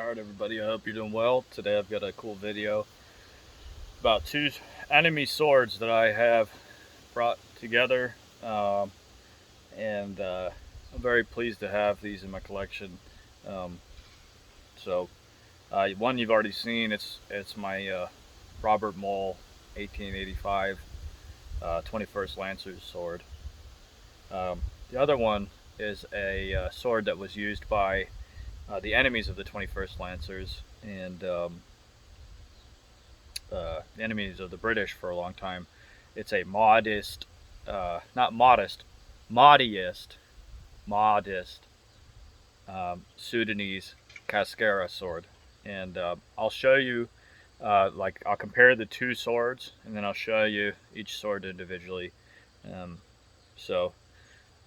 Alright everybody, I hope you're doing well. Today I've got a cool video about two enemy swords that I have brought together, and I'm very pleased to have these in my collection. Um, One you've already seen, it's my Robert Moll 1885 21st Lancers sword. The other one is a sword that was used by the enemies of the 21st Lancers and the enemies of the British for a long time. It's a modest, not modest, modest Sudanese Kaskar sword. And I'll show you, I'll compare the two swords, and then I'll show you each sword individually. So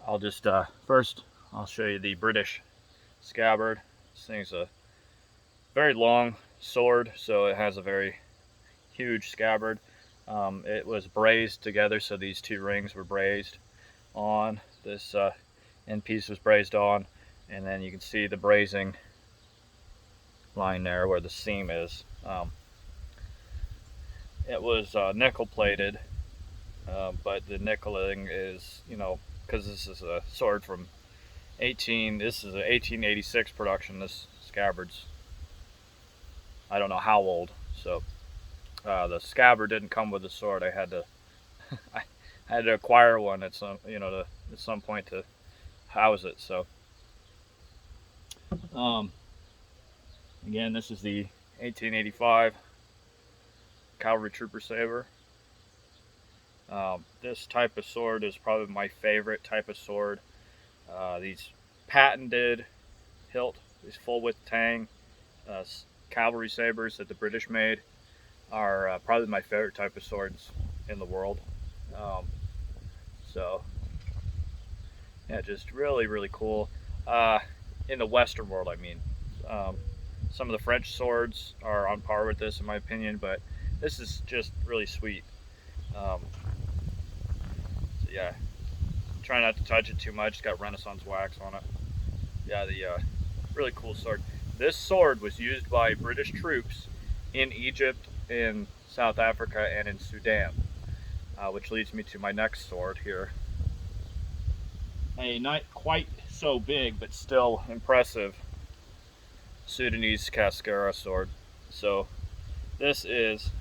I'll just, first, I'll show you the British Scabbard. This thing's a very long sword, so it has a very huge scabbard. It was brazed together, so these two rings were brazed on. This end piece was brazed on, and then you can see the brazing line there where the seam is. It was nickel plated, but the nickeling is, because this is a sword from this is an 1886 production. This scabbard's, I don't know how old. So the scabbard didn't come with the sword. I had to I had to acquire one at some point to house it. So again, this is the 1885 Cavalry Trooper Saber. This type of sword is probably my favorite type of sword. These patented hilt, these full width tang cavalry sabers that the British made are probably my favorite type of swords in the world. So yeah, just really cool. In the Western world, I mean. Some of the French swords are on par with this in my opinion, but this is just really sweet. So yeah, try not to touch it too much. It's got Renaissance wax on it. Yeah, the really cool sword. This sword was used by British troops in Egypt, in South Africa, and in Sudan, which leads me to my next sword here. A not quite so big, but still impressive Sudanese Kaskar sword. So this is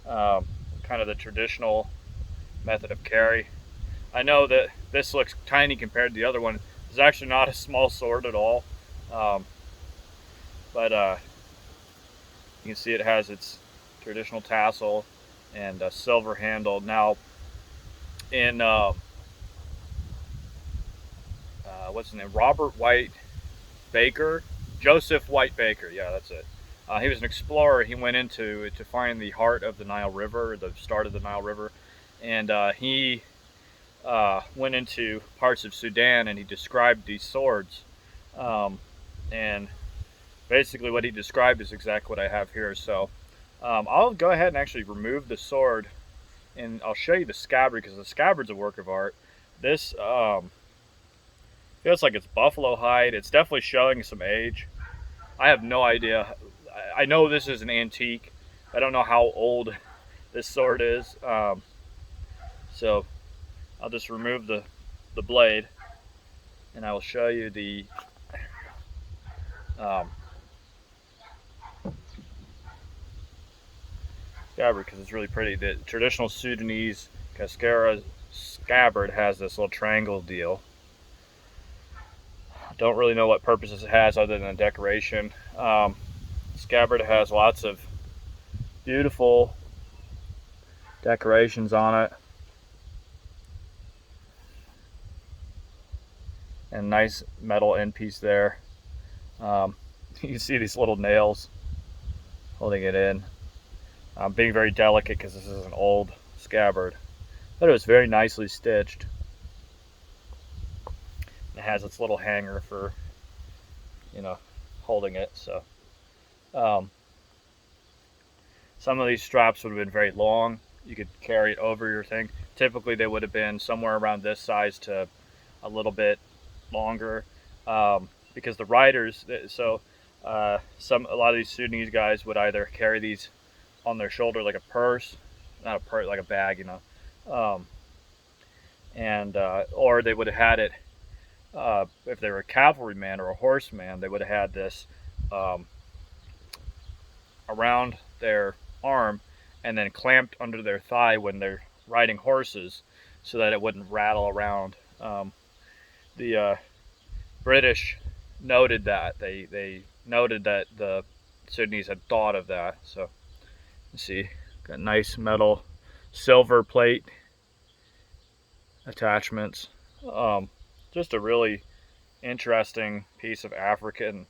kind of the traditional method of carry. I know that this looks tiny compared to the other one. It's actually not a small sword at all, but you can see it has its traditional tassel and a silver handle. Now, in what's his name? Joseph White Baker. Yeah, that's it. He was an explorer. He went into to find the heart of the Nile River, the start of the Nile River, and he went into parts of Sudan, and he described these swords. And basically what he described is exactly what I have here. So I'll go ahead and actually remove the sword, and I'll show you the scabbard, because the scabbard's a work of art. This feels like it's buffalo hide. It's definitely showing some age. I have no idea. I know this is an antique. I don't know how old this sword is. So I'll just remove the blade, and I will show you the scabbard, because it's really pretty. The traditional Sudanese Kaskar scabbard has this little triangle deal. Don't really know what purposes it has other than decoration. Scabbard has lots of beautiful decorations on it, and nice metal end piece there. You can see these little nails holding it in. Being very delicate, because this is an old scabbard, but it was very nicely stitched. It has its little hanger for, holding it. So some of these straps would have been very long. You could carry it over your thing. Typically they would have been somewhere around this size to a little bit longer, because the riders, so A lot of these Sudanese guys would either carry these on their shoulder like a purse, not a purse, like a bag, you know, and or they would have had it if they were a cavalryman or a horseman. They would have had this um, around their arm and then clamped under their thigh when they're riding horses, so that it wouldn't rattle around. The British noted that they noted that the Sudanese had thought of that. So you see, got nice metal silver plate attachments. Just a really interesting piece of African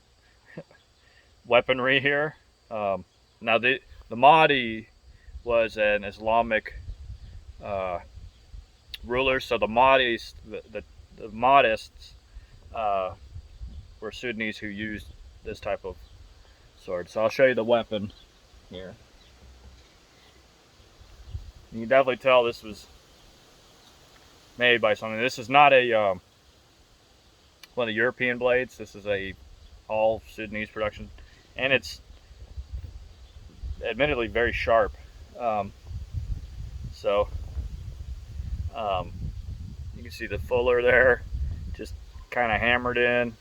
weaponry here. Now the Mahdi was an Islamic ruler, so the Mahdis, the Mahdists were Sudanese who used this type of sword. So I'll show you the weapon here. You can definitely tell this was made by something. This is not a one of the European blades. This is a all Sudanese production, and it's admittedly very sharp. So you can see the fuller there, just kind of hammered in.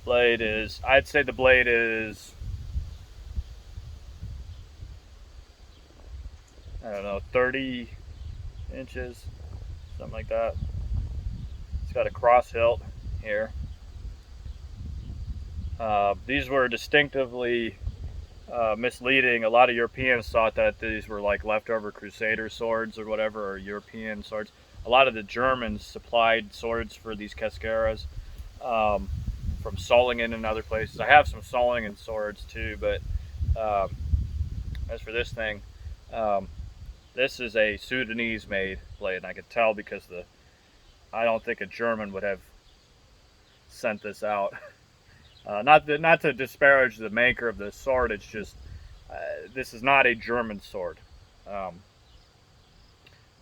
Blade is, I'd say the blade is, I don't know, 30 inches, something like that. It's got a cross hilt here. These were distinctively misleading. A lot of Europeans thought that these were like leftover Crusader swords or whatever, or European swords. A lot of the Germans supplied swords for these Kaskaras from Solingen and other places. I have some Solingen swords too, but as for this thing, this is a Sudanese made blade, and I could tell because I don't think a German would have sent this out. Not to disparage the maker of the sword, it's just this is not a German sword.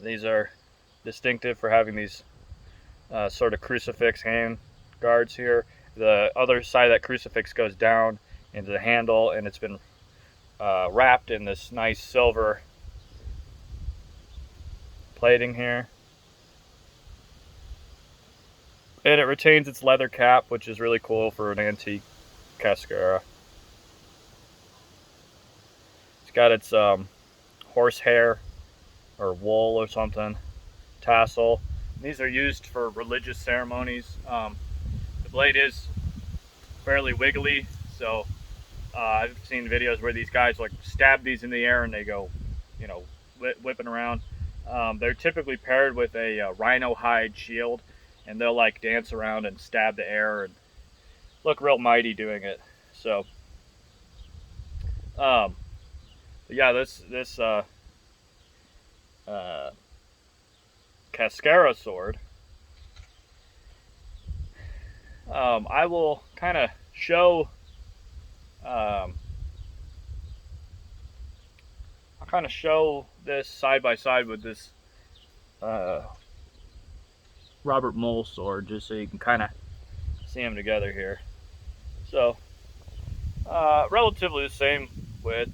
These are distinctive for having these sort of crucifix hand guards here. The other side of that crucifix goes down into the handle, and it's been wrapped in this nice silver plating here. And it retains its leather cap, which is really cool for an antique Kaskar. It's got its horsehair or wool or something tassel. These are used for religious ceremonies. The blade is fairly wiggly, so I've seen videos where these guys like stab these in the air and they go, you know, whipping around. They're typically paired with a rhino hide shield, and they'll like dance around and stab the air and look real mighty doing it. So, yeah, this Kaskara sword, I will kind of show. I'll kind of show this side by side with this Robert Mole sword, just so you can kind of see them together here. So, relatively the same width,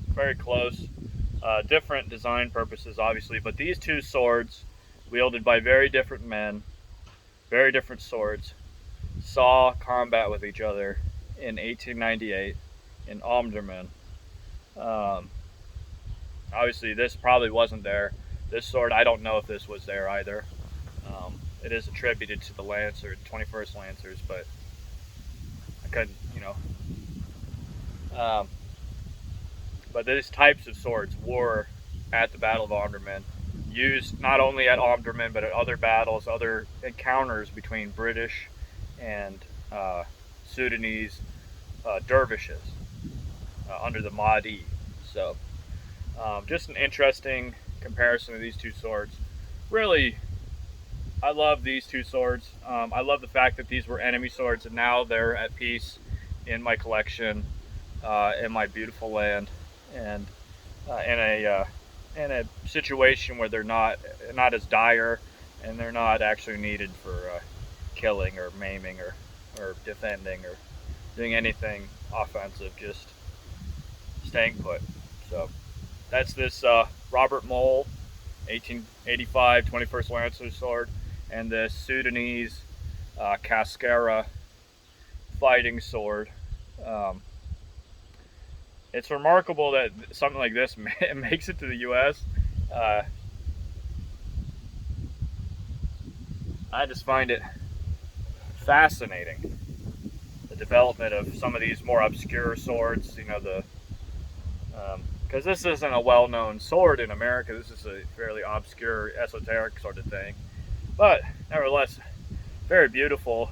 very close. Different design purposes, obviously, but these two swords, wielded by very different men, very different swords, saw combat with each other in 1898 in Omdurman. Obviously, this probably wasn't there. This sword, I don't know if this was there either. It is attributed to the Lancer, 21st Lancers, but I couldn't, you know. But these types of swords were at the Battle of Omdurman, used not only at Omdurman, but at other battles, other encounters between British and Sudanese dervishes under the Mahdi. So, just an interesting comparison of these two swords. Really, I love these two swords. I love the fact that these were enemy swords, and now they're at peace in my collection, in my beautiful land, and in a situation where they're not as dire, and they're not actually needed for killing or maiming or or defending or doing anything offensive, just staying put. So that's this Robert Mole 1885 21st Lancer sword, and the Sudanese Kaskar fighting sword. Um, it's remarkable that something like this makes it to the U.S. Uh, I just find it fascinating, the development of some of these more obscure swords. You know, because this isn't a well-known sword in America. This is a fairly obscure, esoteric sort of thing, but nevertheless, very beautiful,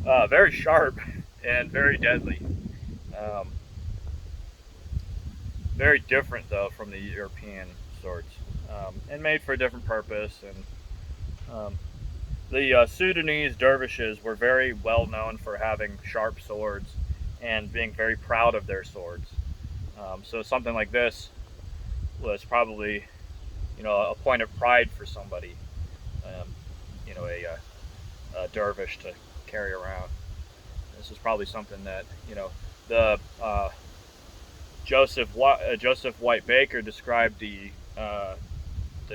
very sharp, and very deadly. Um, very different though from the European swords, and made for a different purpose. And the Sudanese dervishes were very well known for having sharp swords and being very proud of their swords. So something like this was probably, you know, a point of pride for somebody, um, you know, a dervish to carry around. This is probably something that, you know, the Joseph White Baker described the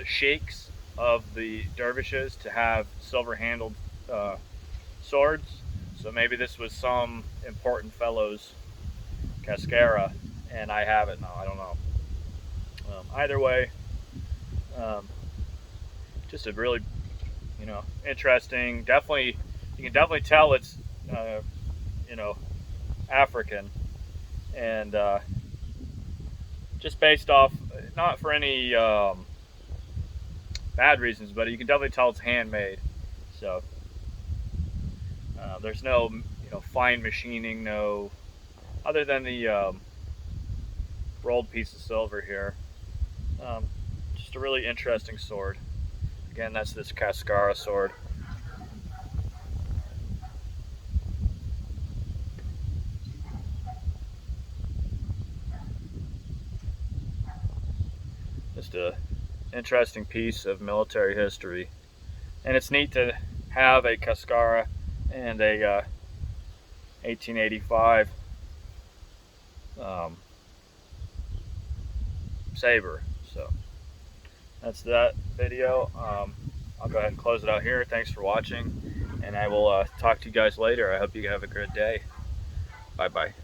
sheikhs of the dervishes to have silver-handled swords. So maybe this was some important fellow's cascara, and I have it now. I don't know. Either way, um, just a really, you know, interesting. Definitely, you can definitely tell it's, you know, African, and just based off, not for any bad reasons, but you can definitely tell it's handmade. So there's no, you know, fine machining, no, other than the rolled piece of silver here. Just a really interesting sword. Again, that's this Kaskar sword. Just a interesting piece of military history, and it's neat to have a Kaskara and a 1885 saber. So that's that video. I'll go ahead and close it out here. Thanks for watching, and I will talk to you guys later. I hope you have a good day. Bye bye.